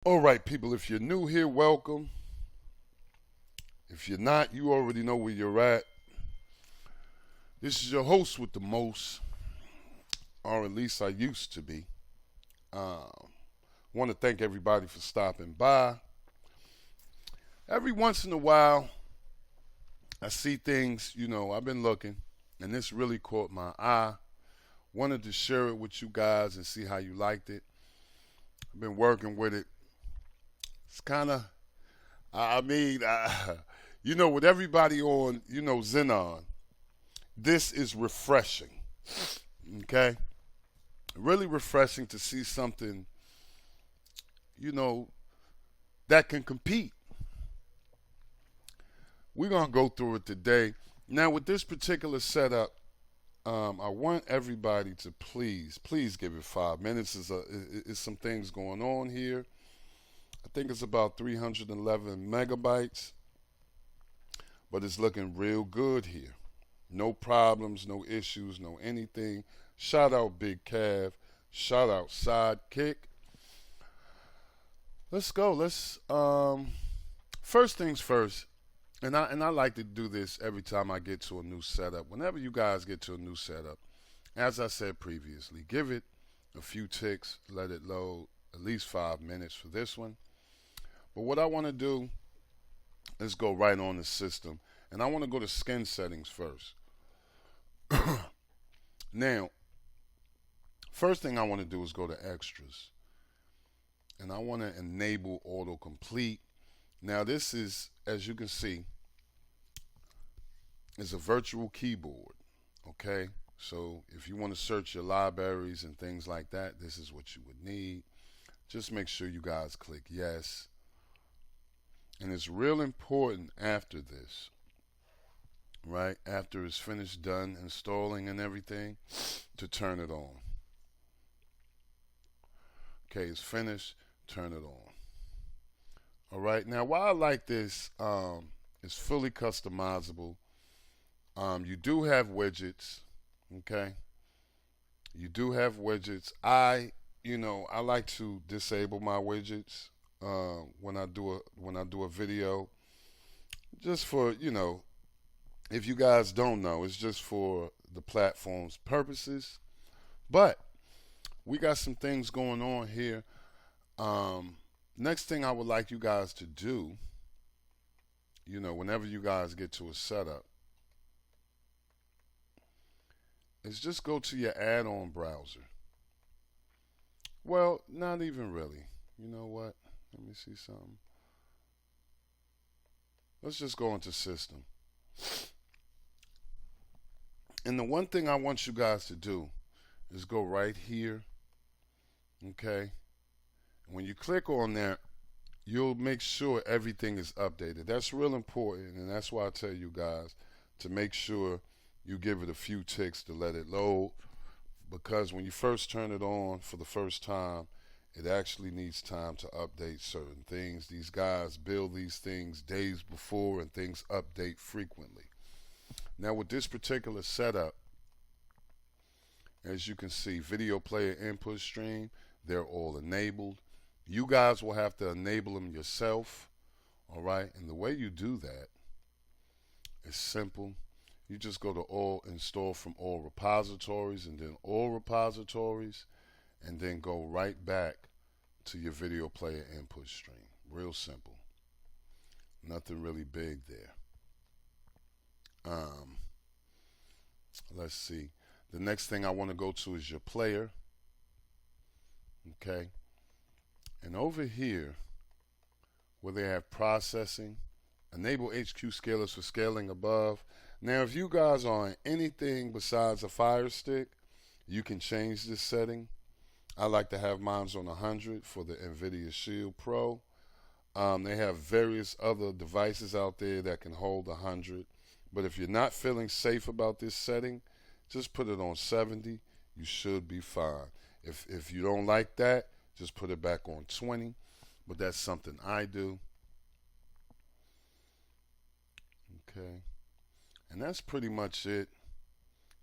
All right, people, if you're new here, welcome. If you're not, you already know where you're at. This is your host with the most, or at least I used to be. Uh, Want to thank everybody for stopping by. Every once in a while, I see things, I've been looking, and this really caught my eye. Wanted to share it with you guys and see how you liked it. I've been working with it. It's kind of, I mean, with everybody on, Xenon, this is refreshing. Okay? Really refreshing to see something, you know, that can compete. We're going to go through it today. Now, with this particular setup, I want everybody to please give it 5 minutes. Is some things going on here. I think it's about 311 megabytes, but it's looking real good here. No problems, no issues, no anything. Shout out Big Cav. Shout out Sidekick. Let's go. First things first. And I like to do this every time I get to a new setup. Whenever you guys get to a new setup, as I said previously, give it a few ticks, let it load at least 5 minutes for this one. But what I want to do is go right on the system. And I want to go to skin settings first. Now, first thing I want to do is go to extras. And I want to enable autocomplete. Now this is, as you can see, is a virtual keyboard. Okay? So if you want to search your libraries and things like that, this is what you would need. Just make sure you guys click yes. And it's real important after this, right? After it's finished, done, installing and everything, to turn it on. Okay, it's finished, turn it on. All right, now why I like this, it's fully customizable. You do have widgets, okay? You do have widgets. I like to disable my widgets when I do a video, just for if you guys don't know, it's just for the platform's purposes. But we got some things going on here. Next thing I would like you guys to do, whenever you guys get to a setup, is just go to your add-on browser. Well, not even really. You know what? Let me see something. Let's just go into system. And the one thing I want you guys to do is go right here. Okay? When you click on there, you'll make sure everything is updated. That's real important, and that's why I tell you guys to make sure you give it a few ticks to let it load, because when you first turn it on for the first time, it actually needs time to update certain things. These guys build these things days before, and things update frequently. Now with this particular setup, as you can see, video player input stream, they're all enabled. You guys will have to enable them yourself, all right? And the way you do that is simple. You just go to all, install from all repositories, and then all repositories, and then go right back to your video player input stream. Real simple. Nothing really big there. Let's see. The next thing I want to go to is your player. Okay. And over here, where they have processing, enable HQ scalers for scaling above. Now, if you guys are on anything besides a Fire Stick, you can change this setting. I like to have mine on 100 for the NVIDIA Shield Pro. They have various other devices out there that can hold 100. But if you're not feeling safe about this setting, just put it on 70. You should be fine. If you don't like that, just put it back on 20. But that's something I do. Okay. And that's pretty much it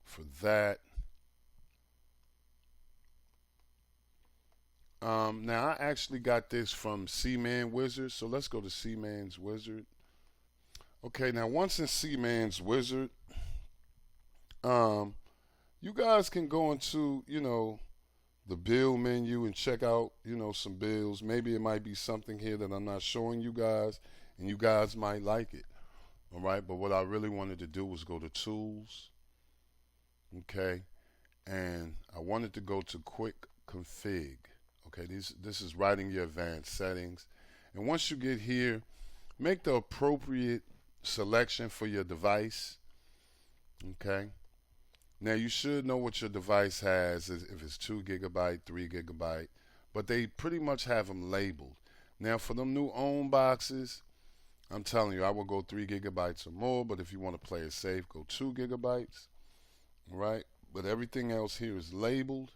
for that. Now I actually got this from Seaman Wizard, so let's go to Seaman's Wizard. Okay, now once in Seaman's Wizard, um, you guys can go into, the bill menu and check out, some bills. Maybe it might be something here that I'm not showing you guys, and you guys might like it. All right, but what I really wanted to do was go to Tools, okay, and I wanted to go to Quick Config. Okay, this is writing your advanced settings, and once you get here, make the appropriate selection for your device. Okay. Now you should know what your device has, if it's 2 GB, 3 GB, but they pretty much have them labeled. Now for them new own boxes, I'm telling you, I will go 3 GB or more, but if you want to play it safe, go 2 GB, right? But everything else here is labeled,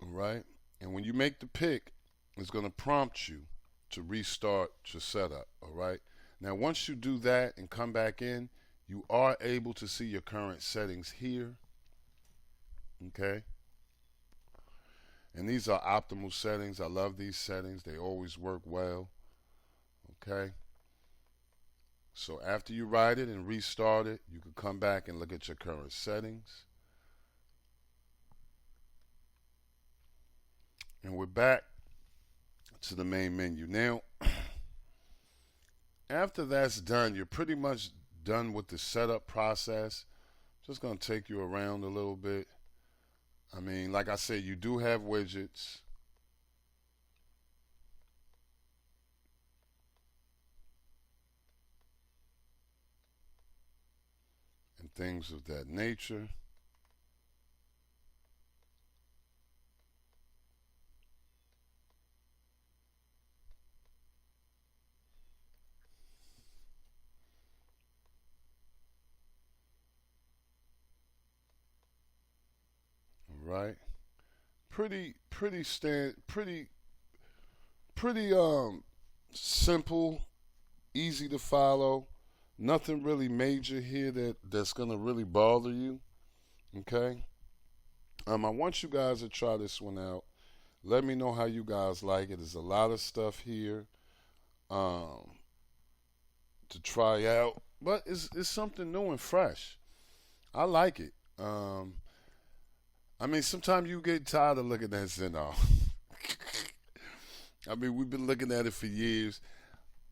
right? And when you make the pick, it's going to prompt you to restart your setup, all right? Now once you do that and come back in, you are able to see your current settings here, okay? And these are optimal settings. I love these settings. They always work well, okay? So after you write it and restart it, you can come back and look at your current settings. And we're back to the main menu. Now, after that's done, you're pretty much done with the setup process. Just going to take you around a little bit. I mean, like I said, you do have widgets. And things of that nature. All right. Pretty simple, easy to follow. Nothing really major here that's gonna really bother you. Okay. I want you guys to try this one out. Let me know how you guys like it. There's a lot of stuff here um, to try out, but it's something new and fresh. I like it. I mean, sometimes you get tired of looking at Zeno. I mean, we've been looking at it for years.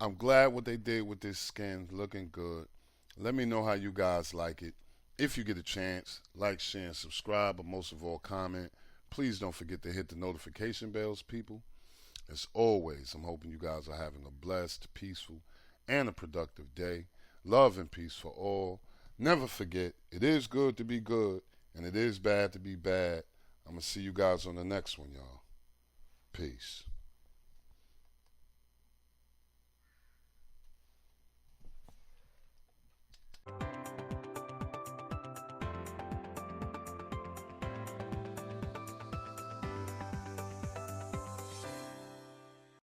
I'm glad what they did with this skin, looking good. Let me know how you guys like it. If you get a chance, like, share, and subscribe, but most of all, comment. Please don't forget to hit the notification bells, people. As always, I'm hoping you guys are having a blessed, peaceful, and a productive day. Love and peace for all. Never forget, it is good to be good, and it is bad to be bad. I'm going to see you guys on the next one, y'all. Peace.